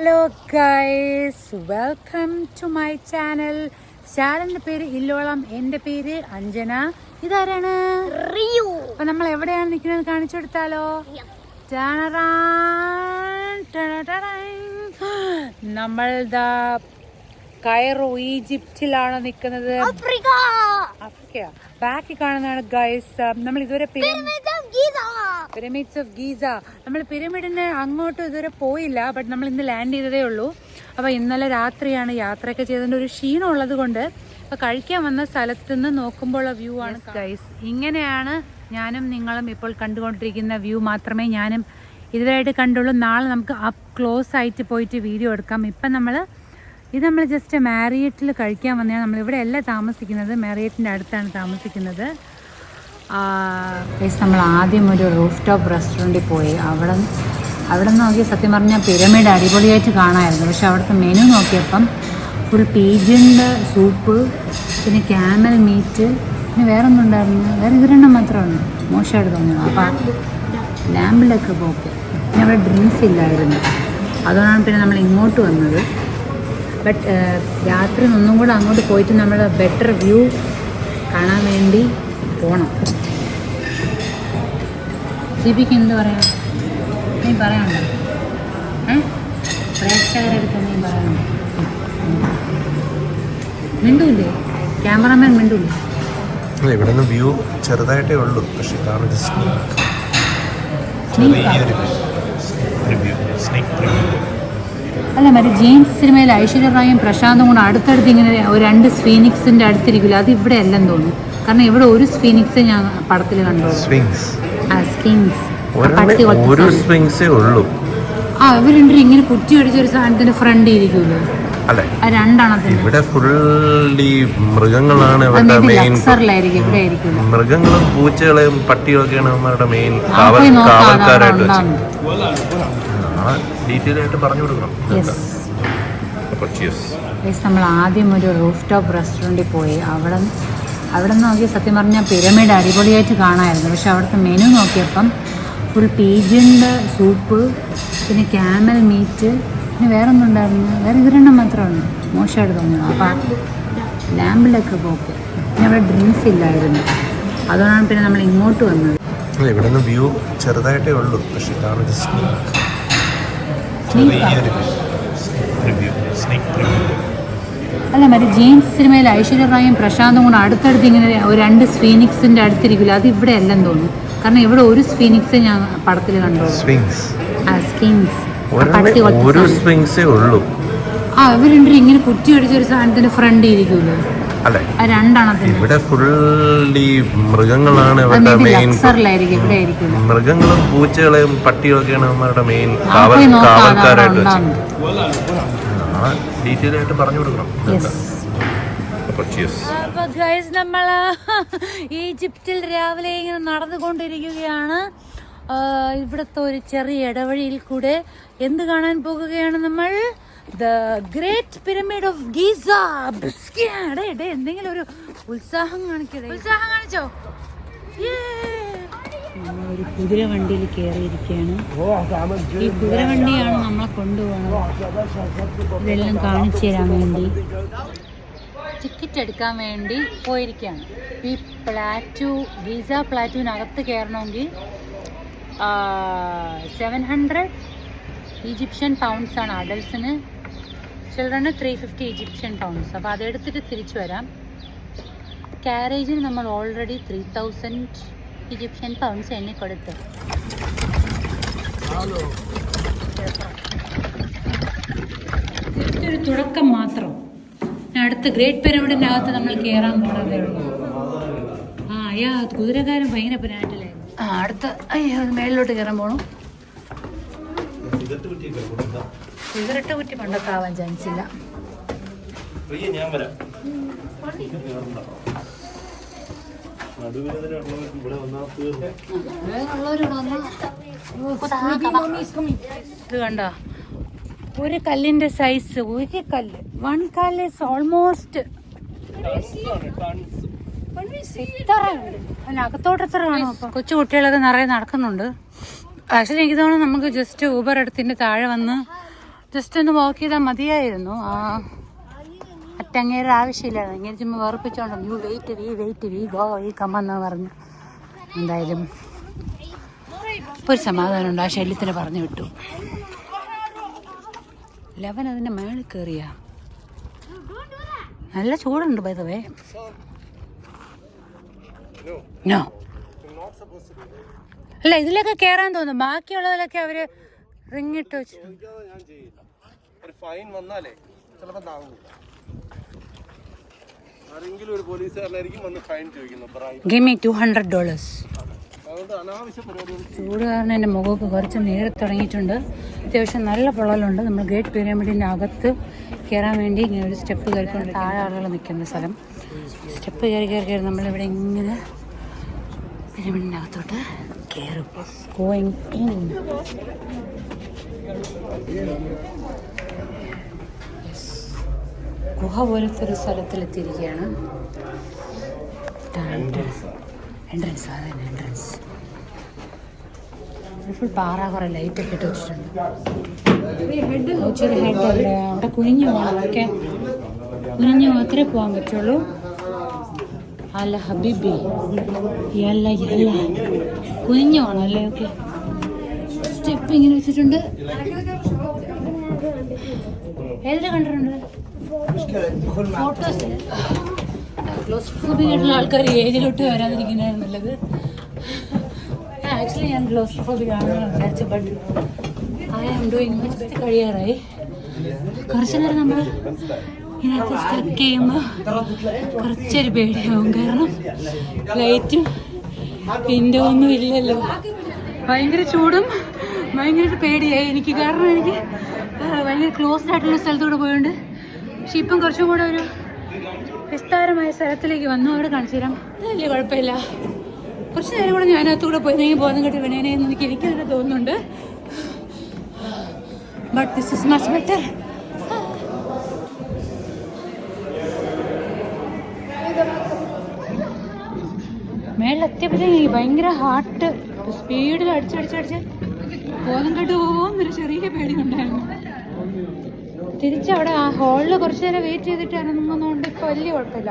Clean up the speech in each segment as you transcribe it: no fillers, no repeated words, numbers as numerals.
Hello guys, welcome to my channel. ചാനലിന്റെ പേര് ഇല്ലോളം, എൻ്റെ പേര് അഞ്ജന. ഇതാരാണ്? റിയു. അപ്പൊ നമ്മൾ എവിടെയാണ് നിൽക്കുന്നത് കാണിച്ചു കൊടുത്താലോ? നമ്മൾ കൈറോ ഈജിപ്തിലാണ് നിൽക്കുന്നത്. ആഫ്രിക്ക. ബാക്കി കാണുന്നതാണ് ഗൈസ്. നമ്മൾ ഇതുവരെ പിരമിഡ്സ് ഓഫ് ഗീസ. നമ്മൾ പിരമിഡിന് അങ്ങോട്ടും ഇതുവരെ പോയില്ല, ബട്ട് നമ്മൾ ഇന്ന് ലാൻഡ് ചെയ്തതേ ഉള്ളൂ. അപ്പോൾ ഇന്നലെ രാത്രിയാണ് യാത്രയൊക്കെ ചെയ്തതിൻ്റെ ഒരു ക്ഷീണം ഉള്ളത് കൊണ്ട് ഇപ്പോൾ കഴിക്കാൻ വന്ന സ്ഥലത്ത് നിന്ന് നോക്കുമ്പോഴുള്ള വ്യൂ ആണ് ഗൈസ്. ഇങ്ങനെയാണ് ഞാനും നിങ്ങളും ഇപ്പോൾ കണ്ടുകൊണ്ടിരിക്കുന്ന വ്യൂ മാത്രമേ ഞാനും ഇതുവരെയായിട്ട് കണ്ടുള്ളൂ. നാളെ നമുക്ക് അപ്പ് ക്ലോസ് ആയിട്ട് പോയിട്ട് വീഡിയോ എടുക്കാം. ഇപ്പം നമ്മൾ ജസ്റ്റ് മാരിയറ്റിൽ കഴിക്കാൻ വന്നതാണ്. നമ്മളിവിടെ അല്ല താമസിക്കുന്നത്, മാരിയറ്റിൻ്റെ അടുത്താണ് താമസിക്കുന്നത്. നമ്മൾ ആദ്യം ഒരു റൂഫ് ടോപ്പ് റെസ്റ്റോറൻറ്റിൽ പോയി. അവിടെ നോക്കി സത്യം പറഞ്ഞാൽ പിരമിഡ് അടിപൊളിയായിട്ട് കാണാമായിരുന്നു. പക്ഷെ അവിടുത്തെ മെനു നോക്കിയപ്പം ഫുൾ പീജിൻ്റെ സൂപ്പ്, പിന്നെ ക്യാമൽ മീറ്റ്, പിന്നെ വേറെ ഒന്നും ഉണ്ടായിരുന്നു. വേറെ ഇതിരെണ്ണം മാത്രമാണ് മോശമായിട്ട് തോന്നുന്നു. അപ്പം ലാമ്പിലൊക്കെ പോക്ക്. പിന്നെ അവിടെ ഡ്രിങ്ക്സ് ഇല്ലായിരുന്നു. അതുകൊണ്ടാണ് പിന്നെ നമ്മൾ ഇങ്ങോട്ട് വന്നത്. ബട്ട് രാത്രി ഒന്നും കൂടെ അങ്ങോട്ട് പോയിട്ട് നമ്മൾ ബെറ്റർ വ്യൂ കാണാൻ വേണ്ടി പോകണം. സിബിക്ക് എന്ത് പറയാം? നീ പറയാനുണ്ടോ? പ്രേക്ഷകരെടുത്ത് നീ പറയാനുണ്ടോ? മിണ്ടൂല്ലേ? ക്യാമറമാൻ മിണ്ടൂല്ലേ? ഇവിടെ നിന്ന് വ്യൂ ചെറുതായിട്ടേ ഉള്ളൂ, പക്ഷെ ഇതാണ് അല്ല, മറ്റേ ജെയിംസ് സിനിമയിൽ ഐശ്വര്യ റായും പ്രശാന്തും കൂടെ അടുത്തടുത്ത് ഇങ്ങനെ ഒരു രണ്ട് സ്ഫീനിക്സിൻ്റെ അടുത്തിരിക്കില്ല. അത് ഇവിടെ അല്ലെന്ന് തോന്നുന്നു. കാരണം ഇവിടെ ഒരു സ്ഫീനിക്സ് ഞാൻ പടത്തിൽ കണ്ടു. ഇവർ രണ്ടും ഇങ്ങനെ കുറ്റി അടിച്ചൊരു സാധനത്തിന്റെ ഫ്രണ്ട് ഇരിക്കൂല്ലോ. ഇവിടെ ഫുള്ളി മൃഗങ്ങളാണ്. മൃഗങ്ങളും പൂച്ചകളെയും പട്ടിയും ഒക്കെയാണ് അവരുടെ മെയിൻ കാവൽക്കാരായിട്ട് വെച്ചത്. ഡീറ്റെയിൽ ആയിട്ട് പറഞ്ഞു കൊടുക്കണം. നമ്മൾ ആദ്യം ഒരു റൂഫ് ടോപ്പ് റെസ്റ്റോറൻറ്റിൽ പോയി. അവിടെ നോക്കി സത്യം പറഞ്ഞാൽ പിരമിഡ് അടിപൊളിയായിട്ട് കാണാമായിരുന്നു. പക്ഷെ അവിടുത്തെ മെനു നോക്കിയപ്പം ഫുൾ പീജിൻ്റെ സൂപ്പ്, പിന്നെ ക്യാമൽ മീറ്റ്, പിന്നെ വേറെ ഒന്നും ഉണ്ടായിരുന്നു. വേറെ ഇതിരെണ്ണം മാത്രമാണ് മോശമായിട്ട് തോന്നുന്നു. അപ്പം ലാമ്പിലൊക്കെ പോക്ക്. പിന്നെ അവിടെ ഡ്രിങ്ക്സ് ഇല്ലായിരുന്നു. അതുകൊണ്ടാണ് പിന്നെ നമ്മൾ ഇങ്ങോട്ട് വന്നത്. ഇവിടെ നിന്ന് വ്യൂ ചെറുതായിട്ടേ ഉള്ളൂ, പക്ഷെ ഇതാണ് അല്ല, മറ്റേ ജെയിംസ് സിനിമയിൽ ഐശ്വര്യ റായും പ്രശാന്തും കൂടെ അടുത്തടുത്ത് ഇങ്ങനെ ഒരു രണ്ട് സ്ഫീനിക്സിൻ്റെ അടുത്തിരിക്കില്ല. അത് ഇവിടെ അല്ലെന്ന് തോന്നുന്നു. കാരണം ഇവിടെ ഒരു സ്ഫീനിക്സ് ഞാൻ പടത്തിൽ കണ്ടു. ഇവർ രണ്ടും ഇങ്ങനെ കുറ്റി അടിച്ചൊരു സാധനത്തിന്റെ ഫ്രണ്ട് ഇരിക്കൂല്ലോ. ഇവിടെ ഫുള്ളി മൃഗങ്ങളാണ്. മൃഗങ്ങളും പൂച്ചകളെയും പട്ടിയും ഒക്കെയാണ് അവരുടെ മെയിൻ കാവൽക്കാരായിട്ട് വെച്ചത്. ഡീറ്റെയിൽ ആയിട്ട് പറഞ്ഞു കൊടുക്കണം. നമ്മള് ഈജിപ്തിൽ രാവിലെ ഇങ്ങനെ നടന്നുകൊണ്ടിരിക്കുകയാണ്. ഇവിടുത്തെ ഒരു ചെറിയ ഇടവഴിയിൽ കൂടെ എന്ത് കാണാൻ പോകുകയാണ് നമ്മൾ? The great pyramid of Giza. എന്തെങ്കിലും ഒരു ഉത്സാഹം കാണിച്ചോ? ഒരു കുതിര വണ്ടിയിൽ കയറിയിരിക്കുകയാണ്. ഈ കുതിര വണ്ടിയാണ് നമ്മളെ കൊണ്ടുപോകണം. ഇതെല്ലാം കാണിച്ചു തരാൻ വേണ്ടി ടിക്കറ്റ് എടുക്കാൻ വേണ്ടി പോയിരിക്കുകയാണ്. ഈ ഗീസ പ്ലാറ്റൂവിനകത്ത് കയറണമെങ്കിൽ 700 ഈജിപ്ഷ്യൻ പൗണ്ട്സ് ആണ് അഡൽട്സിന്. ചിൽഡ്രന് 350 ഈജിപ്ഷ്യൻ പൗണ്ട്സ്. അപ്പോൾ അതെടുത്തിട്ട് തിരിച്ചു വരാം. കാരേജിന് നമ്മൾ ഓൾറെഡി 3000 ഈജിപ്ഷ്യൻ പൗണ്ട്സ് എന്നെ കൊടുത്തു. ഇതൊരു തുടക്കം മാത്രം. അടുത്ത ഗ്രേറ്റ് പിരമിഡിൻ്റെ അകത്ത് നമ്മൾ കയറാൻ പോണതേ ഉള്ളൂ. കുതിരക്കാരൻ ഭയങ്കര പിരാറ്റിലായിരുന്നു. അടുത്ത മേളിലോട്ട് കയറാൻ പോണു. സിഗരറ്റ് കുറ്റി പണ്ടൊക്കാവാൻ ചാൻസ് ഇല്ല. ഇത് കണ്ട ഒരു കല്ലിന്റെ സൈസ്, ഒരു കല്ല്, 1 കല്ല് ഇസ് ഓൾമോസ്റ്റ് അകത്തോട്ട് എത്ര കാണും. കൊച്ചു കുട്ടികളൊക്കെ നിറയെ നടക്കുന്നുണ്ട്. ആക്ച്വലി എനിക്ക് തോന്നുന്നു നമുക്ക് ജസ്റ്റ് ഊബർ എടുത്തിൻ്റെ താഴെ വന്ന് ജസ്റ്റ് ഒന്ന് വാക്ക് ചെയ്താൽ മതിയായിരുന്നു. അറ്റങ്ങേറെ ആവശ്യമില്ലായിരുന്നു. ഇങ്ങനെ ചുമ്മാ വെറുപ്പിച്ചോണ്ട് യു വെയിറ്റ് വി ഗോ ഈ കമ്മെന്ന് പറഞ്ഞു. എന്തായാലും ഒരു സമാധാനമുണ്ട്. ആ ശല്യത്തിന് പറഞ്ഞു വിട്ടു. ലവൻ അതിൻ്റെ മേളിൽ കയറിയ നല്ല ചൂടുണ്ട്. ബൈ ദ വേ നോ അല്ല, ഇതിലൊക്കെ കയറാൻ തോന്നും. ബാക്കിയുള്ളതിലൊക്കെ അവര് റിങ്ങിട്ട് വെച്ചു. Give me $200. ചൂട് കാരണം എൻ്റെ മുഖമൊക്കെ കുറച്ച് നേരെ തുടങ്ങിയിട്ടുണ്ട്. അത്യാവശ്യം നല്ല പൊള്ളലുണ്ട്. നമ്മൾ ഗ്രേറ്റ് പിരമിഡിൻ്റെ അകത്ത് കയറാൻ വേണ്ടി ഇങ്ങനെ ഒരു സ്റ്റെപ്പ് കയറിക്കൊണ്ട് താഴെ ആളുകൾ നിൽക്കുന്ന സ്ഥലം. സ്റ്റെപ്പ് കയറി നമ്മളിവിടെ ഇങ്ങനെ പിരമിഡിൻ്റെ അകത്തോട്ട് കയറും. Going in. ഗുഹ പോലത്തെ ഒരു സ്ഥലത്തിലെത്തിയിരിക്കുകയാണ്. എൻട്രൻസ് അതന്നെ എൻട്രൻസ്. ഫുൾ പാറ, കുറേ ലൈറ്റൊക്കെ ഇട്ട് വെച്ചിട്ടുണ്ട്. ചെറിയ ഹെഡ് അവിടെ അവിടെ കുനിഞ്ഞു പോകണം. അതൊക്കെ കുനിഞ്ഞു മാത്രമേ പോകാൻ പറ്റുള്ളൂ. അല്ല ഹബീബി യല്ല കുനിഞ്ഞു പോകണം അല്ലേ? ഓക്കെ, സ്റ്റെപ്പ് ഇങ്ങനെ വെച്ചിട്ടുണ്ട്. ഏതിൽ കണ്ടിട്ടുണ്ട് ഫോട്ടോസ്? ക്ലോസ്ട്രോഫോബിക് ആൾക്കാർ ഏജിലോട്ട് വരാതിരിക്കുന്നതാണ് നല്ലത്. ആക്ച്വലി ഞാൻ ക്ലോസ്ട്രോഫോബിക് ആണെന്ന് വിചാരിച്ചു. But I am doing much better. കഴിയാറായി. കുറച്ച് നേരം നമ്മൾ ഇതിനകത്ത് സ്റ്റെപ്പ് ചെയ്യുമ്പോൾ കുറച്ചൊരു പേടിയാവും. കാരണം ലൈറ്റും വിൻഡോ ഒന്നും ഇല്ലല്ലോ. ഭയങ്കര ചൂടും ഭയങ്കര പേടിയായി എനിക്ക്. കാരണം എനിക്ക് ഭയങ്കര ക്ലോസ്ഡ് ആയിട്ടുള്ള സ്ഥലത്തൂടെ പോയുണ്ട്. പക്ഷെ ഇപ്പം കുറച്ചും കൂടെ ഒരു വിസ്താരമായ സ്ഥലത്തിലേക്ക് വന്നു. അവിടെ കാണിച്ചു തരാം. വലിയ കുഴപ്പമില്ല. കുറച്ച് നേരം കൂടെ ഞാനകത്തൂടെ പോയി നീങ്ങി പോകുന്ന കേട്ട് വിനയനെന്ന് എനിക്ക് തന്നെ തോന്നുന്നുണ്ട്. But this is much better. മേളിലെത്തിയപ്പോഴത്തേക്ക് എനിക്ക് ഭയങ്കര ഹാർട്ട് സ്പീഡിൽ അടിച്ചടിച്ചടിച്ച് ബോധം കേട്ട് പോകുന്നൊരു ചെറിയ പേടിയുണ്ടായിരുന്നു. തിരിച്ചവിടെ ആ ഹോളിൽ കുറച്ച് നേരം വെയിറ്റ് ചെയ്തിട്ട് ഇറങ്ങുന്നതുകൊണ്ട് ഇപ്പം വലിയ കുഴപ്പമില്ല.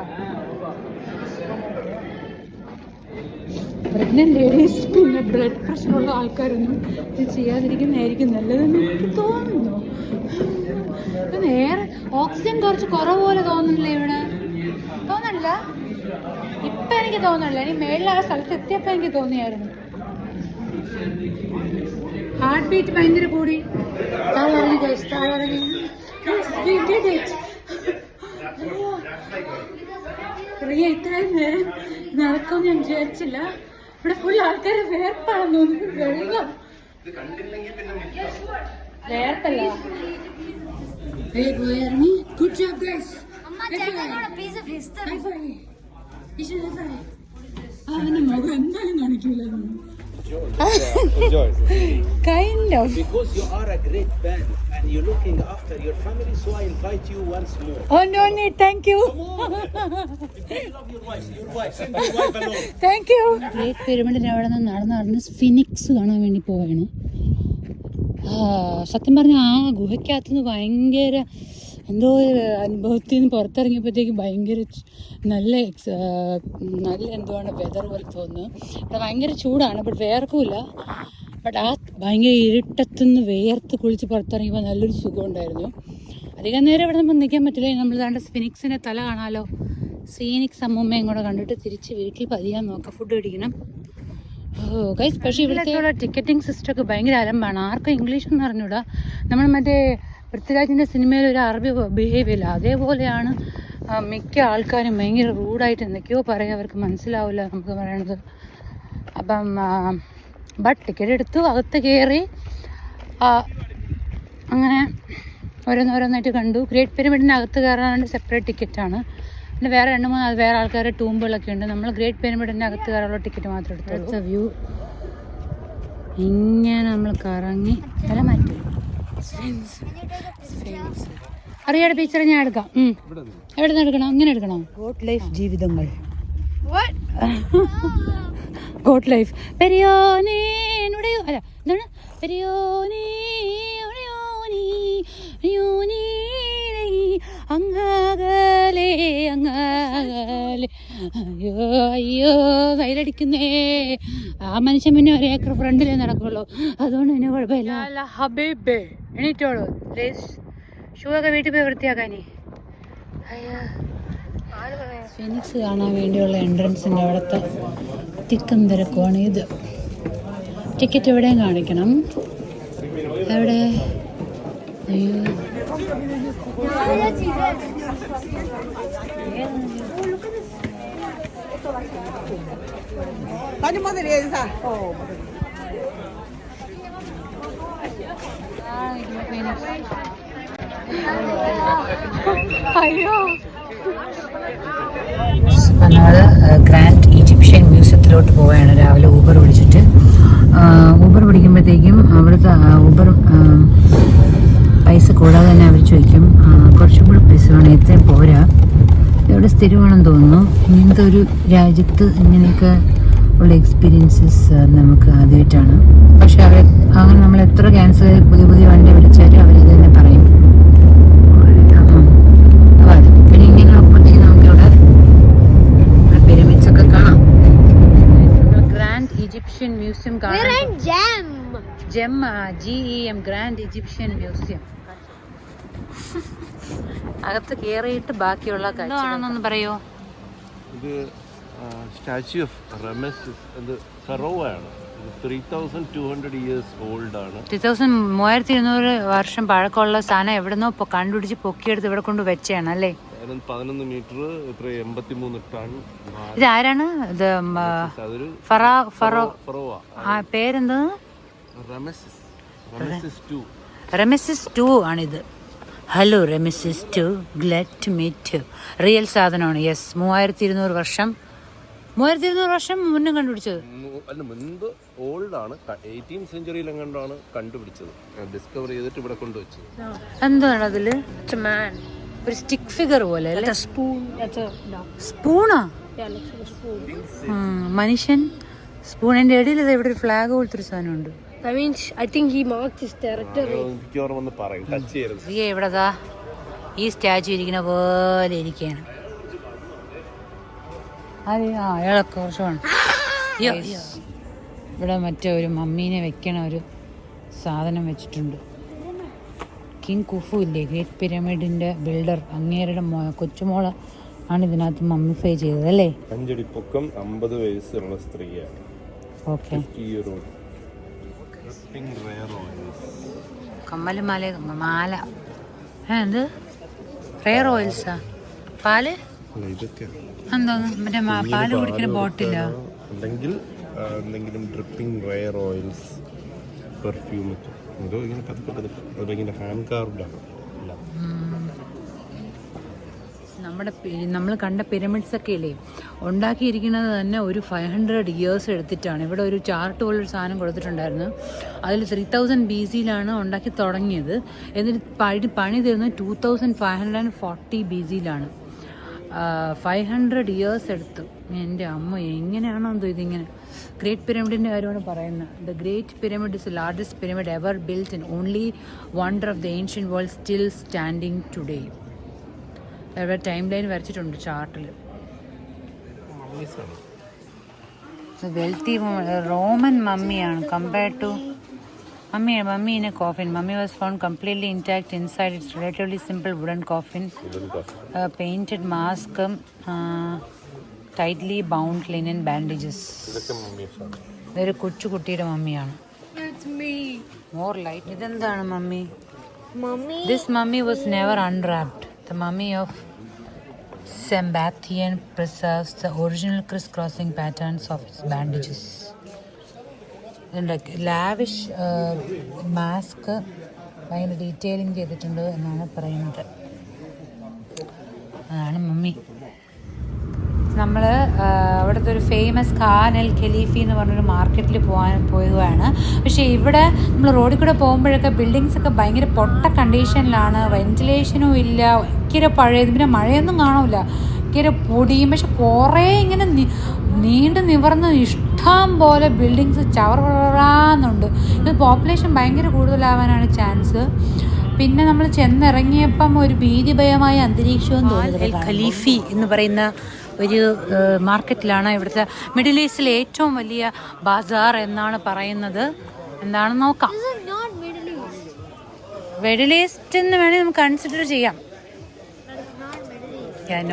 പ്രഗ്നന്റ് ലേഡീസ് പിന്നെ ബ്ലഡ് പ്രഷറുള്ള ആൾക്കാരൊന്നും ഇത് ചെയ്യാതിരിക്കുന്നതായിരിക്കും നല്ലതെന്ന് എനിക്ക് തോന്നുന്നു. നേരെ ഓക്സിജൻ കുറച്ച് കുറവ് പോലെ തോന്നുന്നില്ല ഇവിടെ. തോന്നണില്ല ഇപ്പം എനിക്ക് തോന്നണില്ല. ഇനി മേളിൽ ആ സ്ഥലത്ത് എത്തിയപ്പോൾ എനിക്ക് തോന്നിയായിരുന്നു. ഹാർട്ട് ബീറ്റ് ഭയങ്കര കൂടി. താഴെ ഇത്രയും നേരം നടക്കും ഞാൻ വിചാരിച്ചില്ല. ഇവിടെ ഫുൾ ആൾക്കാരെ വേർപ്പാണെന്ന് തോന്നുന്നു. വെള്ളം വേർപ്പല്ല. Good job guys. അവന്റെ മുഖം എന്തായാലും കാണിക്കൂലായിരുന്നു. Kind of. Because you are a great band and you're looking after your family, so I invite you once more. Oh no, thank you. Because you love your wife, send your wife alone. Thank you. Great പിരമിഡിന് അവിടെ നിന്ന് നടന്ന് phoenix കാണാൻ വേണ്ടി പോവാണ്. സത്യം പറഞ്ഞാൽ ആ ഗുഹയ്ക്കകത്തുനിന്ന് ഭയങ്കര എന്തോ ഒരു അനുഭവത്തിൽ നിന്ന് പുറത്തിറങ്ങിയപ്പോഴത്തേക്കും ഭയങ്കര നല്ല എന്തുവാണ് വെതർ പോലെ തോന്നുന്നു. അവിടെ ഭയങ്കര ചൂടാണ്. ബട്ട് വേർക്കില്ല. ബട്ട് ആ ഭയങ്കര ഇരുട്ടത്തുനിന്ന് വേർത്ത് കുളിച്ച് പുറത്തിറങ്ങിയപ്പോൾ നല്ലൊരു സുഖം ഉണ്ടായിരുന്നു. അധികം നേരം ഇവിടെ നമുക്ക് നിൽക്കാൻ പറ്റില്ല. നമ്മൾ ദാണ്ട് ഫിനിക്സിൻ്റെ തല കാണാമല്ലോ. ഫീനിക്സ് അമ്മൂമ്മയും കൂടെ കണ്ടിട്ട് തിരിച്ച് വീട്ടിൽ പതിയാൻ നോക്കാം. ഫുഡ് കഴിക്കണം. ഗൈസ്, പക്ഷേ ഇവിടുത്തെ ടിക്കറ്റിംഗ് സിസ്റ്റമൊക്കെ ഭയങ്കര അലമ്പാണ്. ആർക്കും ഇംഗ്ലീഷൊന്നും അറിഞ്ഞൂടാ. നമ്മൾ മറ്റേ പൃഥ്വിരാജിൻ്റെ സിനിമയിൽ ഒരു അറബി ബിഹേവ് ഇല്ല, അതേപോലെയാണ് മിക്ക ആൾക്കാരും. ഭയങ്കര റൂഡായിട്ട് എന്തൊക്കെയോ പറയാം. അവർക്ക് മനസ്സിലാവില്ല നമുക്ക് പറയണത്. അപ്പം ബട്ട് ടിക്കറ്റ് എടുത്തു, അകത്ത് കയറി അങ്ങനെ ഓരോന്നോരോന്നായിട്ട് കണ്ടു. ഗ്രേറ്റ് പിരമിഡിൻ്റെ അകത്ത് കയറാനായിട്ട് സെപ്പറേറ്റ് ടിക്കറ്റാണ്. പിന്നെ വേറെ 2-3 അത് വേറെ ആൾക്കാരുടെ ടൂമ്പുകളൊക്കെ ഉണ്ട്. നമ്മൾ ഗ്രേറ്റ് പിരമിഡിൻ്റെ അകത്ത് കയറാനുള്ള ടിക്കറ്റ് മാത്രം എടുത്തു. വ്യൂ ഇങ്ങനെ നമ്മൾ കറങ്ങി തല മാറ്റി. അറിയാതെ പിക്ചർ ഞാൻ എടുക്കാം. എവിടെ നിന്ന് എടുക്കണം? ഇങ്ങനെ എടുക്കണോ? ഗോട്ട് ലൈഫ് ജീവിതങ്ങൾ. Goat life. പെരിയോനേ നുടയോ അല്ല എന്താണ്? പെരിയോനേ ഉടയോനീ അങ്ങാകലെ അങ്ങാകലെ അയ്യോ അയ്യോ കയ്യിലടിക്കുന്നേ. ആ മനുഷ്യൻ പിന്നെ ഒരു ഏക്കർ ഫ്രണ്ടിലേ നടക്കുള്ളൂ, അതുകൊണ്ട് പിന്നെ കുഴപ്പമില്ല. ഹബീബേ എണീറ്റോളൂ, ഷൂ ഒക്കെ വീട്ടിൽ പോയി വൃത്തിയാക്കാനേ. ഫിനിക്സ് കാണാൻ വേണ്ടിയുള്ള എൻട്രൻസിൻ്റെ അവിടുത്തെ തിക്കും തിരക്കുമാണ് ഇത്. ടിക്കറ്റ് എവിടെയും കാണിക്കണം. എവിടെ? അയ്യോ നമ്മള് ഗ്രാൻഡ് ഈജിപ്ഷ്യൻ മ്യൂസിയത്തിലോട്ട് പോവുകയാണ് രാവിലെ ഊബർ പിടിച്ചിട്ട്. ഊബർ പിടിക്കുമ്പോഴത്തേക്കും അവിടുത്തെ ഊബർ പൈസ കൂടാതെ തന്നെ അവർ ചോദിക്കും കുറച്ചും കൂടി പൈസ വേണം, എത്രയും പോരാ, ഇവിടെ സ്ഥിരമാണെന്ന് തോന്നുന്നു. ഇങ്ങനത്തെ ഒരു രാജ്യത്ത് ഇങ്ങനെയൊക്കെ ഉള്ള എക്സ്പീരിയൻസസ് നമുക്ക് ആദ്യമായിട്ടാണ്. പക്ഷെ അവർ അങ്ങനെ നമ്മൾ എത്ര ക്യാൻസൽ ചെയ്ത് പുതിയ പുതിയ വണ്ടി വിളിച്ചാലും അവരിത് തന്നെ പറയും. പിന്നെ ഇങ്ങനെ അപ്പോഴത്തേക്ക് നമുക്കിവിടെ പിരമിഡ്സ് ഒക്കെ കാണാം. ഗ്രാൻഡ് ഈജിപ്ഷ്യൻ മ്യൂസിയം കാണാം. Gem GEM Grand Egyptian Museum. അകത്ത് കയറിയിട്ട് ബാക്കിയുള്ള കാഴ്ചകളാണെന്നൊന്ന് പറയോ? ഇത് സ്റ്റാച്യു ഓഫ് റമസസ്, അത് ഫറോവയാണ്. 3200 years old ആണ്. 3200 വർഷം പഴക്കമുള്ള സാധനം എവിടെന്നോ കണ്ടുപിടിച്ച് പൊക്കിയെടുത്ത് ഇവിടെ കൊണ്ട് വെച്ചാണ് അല്ലേ? 11 മീറ്റർ, 83 ടൺ. ഇതാരാണ്? ഇത് ഫറോവ. പേരെന്താ? റമസസ് 2 ആണിത്. Hello Ramesses 2, glad to meet. Real സാധനമാണ്. യെസ്, 3200 വർഷം മുന്നേ കണ്ടുപിടിച്ചത്. അല്ല, മുൻപ് ഓൾഡ് ആണ്. 18th century എങ്ങാണ്ടാണ് കണ്ടുപിടിച്ചത്, ഡിസ്കവർ ചെയ്തിട്ട് ഇവിടെ കൊണ്ടുവച്ചത്. എന്താണ് അതില്? ഒരു സ്റ്റിക്ക് ഫിഗർ പോലെ അല്ലേ? സ്പൂണാ? മനുഷ്യൻ സ്പൂണിന്റെ ഇടയിൽ ഇവിടെ ഒരു ഫ്ലാഗ് പോലത്തെ ഒരു സാധനമുണ്ട്. എവിടെതാ ഈ സ്റ്റാച്ചു ഇരിക്കുന്ന പോലെ ഇരിക്കുകയാണ്. അയാളൊക്കെ കുറച്ചാണ്. ഇവിടെ മറ്റേ ഒരു മമ്മീനെ വെക്കണ ഒരു സാധനം വെച്ചിട്ടുണ്ട്. കിങ് കുഫു ഇല്ലേ, ഗ്രേറ്റ് പിരമിഡിന്റെ ബിൽഡർ, അങ്ങേരുടെ കൊച്ചുമോള് ആണ് ഇതിനകത്ത് മമ്മിഫൈ ചെയ്തത് അല്ലേ? 5 അടി പൊക്കം, 50 വയസ്സുള്ള സ്ത്രീയാണ്. ഓക്കെ. കമ്മല് മാല എന്ത് റെയർ ഓയിൽസാ? പാല് എന്തോന്ന്? മറ്റേ പാല് കുടിക്കുന്ന ബോട്ടിലാ? അല്ലെങ്കിൽ എന്തെങ്കിലും ഡ്രിപ്പിംഗ് റെയർ ഓയിൽസ്, പെർഫ്യൂം, എന്തോ ഇങ്ങനെ പതുക്കെ ഹാൻഡ് കാർവ്ഡാണ്. നമ്മൾ കണ്ട പിരമിഡ്സ് ഒക്കെ ഇല്ലേ, ഉണ്ടാക്കിയിരിക്കുന്നത് തന്നെ ഒരു 500 years എടുത്തിട്ടാണ്. ഇവിടെ ഒരു ചാർട്ട് പോലൊരു സാധനം കൊടുത്തിട്ടുണ്ടായിരുന്നു. അതിൽ 3000 BC-യിലാണ് ഉണ്ടാക്കി തുടങ്ങിയത്. എന്നിട്ട് പണി തീർന്നത് 2540 BC-യിലാണ്. 500 years എടുത്തു. എൻ്റെ അമ്മ, എങ്ങനെയാണോ എന്തോ ഇതിങ്ങനെ. ഗ്രേറ്റ് പിരമിഡിൻ്റെ കാര്യമാണ് പറയുന്നത്. The great pyramid is the largest pyramid ever built and only wonder of the ancient world still standing today. അവിടെ ടൈം ലൈൻ വരച്ചിട്ടുണ്ട് ചാർട്ടിൽ. വെൽത്തി റോമൻ മമ്മിയാണ് compared to mummy in a coffin. Mummy was found completely intact inside its relatively simple wooden coffin. Painted mask, tightly bound linen bandages. ഇതൊരു കൊച്ചുകുട്ടിയുടെ മമ്മിയാണ്. More light. ഇതെന്താണ് mummy? This mummy was never unwrapped. The mummy of Sambathian preserves the original crisscrossing patterns of its bandages. Lavish mask ഭയങ്കര detailing ചെയ്തിട്ടുണ്ട് എന്നാണ് പറയുന്നത്. അതാണ് mummy. നമ്മൾ അവിടുത്തെ ഒരു ഫേമസ് ഖാൻ അൽ ഖലീഫി എന്ന് പറഞ്ഞൊരു മാർക്കറ്റിൽ പോവുകയാണ്. പക്ഷേ ഇവിടെ നമ്മൾ റോഡിൽ കൂടെ പോകുമ്പോഴൊക്കെ ബിൽഡിങ്സൊക്കെ ഭയങ്കര പൊട്ട കണ്ടീഷനിലാണ്. വെന്റിലേഷനും ഇല്ല, ഭയങ്കര പഴയത്. പിന്നെ മഴയൊന്നും കാണില്ല, ഭയങ്കര പൊടിയും. പക്ഷെ കുറേ ഇങ്ങനെ നീണ്ടു നിവർന്ന് ഇഷ്ടം പോലെ ബിൽഡിങ്സ് ചവറാന്നുണ്ട്. ഇത് പോപ്പുലേഷൻ ഭയങ്കര കൂടുതലാവാനാണ് ചാൻസ്. പിന്നെ നമ്മൾ ചെന്നിറങ്ങിയപ്പം ഒരു ഭീതിഭയമായ അന്തരീക്ഷവും തോന്നി. ഖലീഫി എന്ന് പറയുന്ന ഒരു മാർക്കറ്റിലാണ് ഇവിടുത്തെ മിഡിൽ ഈസ്റ്റിലെ ഏറ്റവും വലിയ ബാസാർ എന്നാണ് പറയുന്നത്. എന്താണെന്ന് നോക്കാം. മിഡിൽ ഈസ്റ്റ് എന്ന് വേണമെങ്കിൽ നമുക്ക് കൺസിഡർ ചെയ്യാം.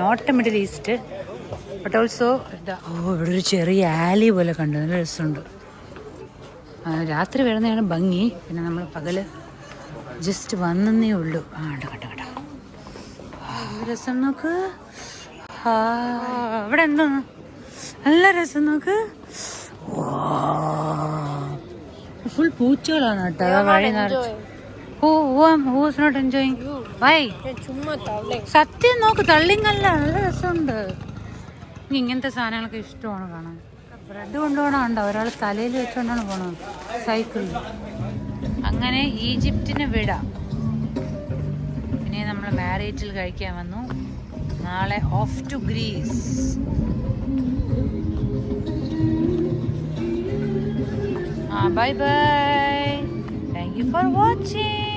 Not Middle East but also ഇവിടെ ഒരു ചെറിയ ആലി പോലെ കണ്ടു. നല്ല രസമുണ്ട്. രാത്രി വരുന്നതാണ് ഭംഗി. പിന്നെ നമ്മൾ പകല് ജസ്റ്റ് വന്നേ ഉള്ളൂ. കണ്ട രസം നോക്ക്. ഇവിടെ എന്തോന്ന് നല്ല രസം നോക്ക്. ഫുൾ പൂച്ചകളാണ് കേട്ടോ വഴി നിറച്ച്. Who's not enjoying why? സത്യം നോക്ക്, തള്ളിങ്ങല്ല. നല്ല രസമുണ്ട്. എനിക്ക് ഇങ്ങനത്തെ സാധനങ്ങളൊക്കെ ഇഷ്ടമാണ് കാണാൻ. ബ്രെഡ് കൊണ്ടുപോകണമുണ്ടോ? ഒരാൾ തലയിൽ വെച്ചുകൊണ്ടാണ് പോണത് സൈക്കിളിൽ. അങ്ങനെ ഈജിപ്തിന് വിടാം. പിന്നെ നമ്മൾ മാരേജിൽ കഴിക്കാൻ വന്നു. നാളെ off to Greece. Bye bye. Thank you for watching.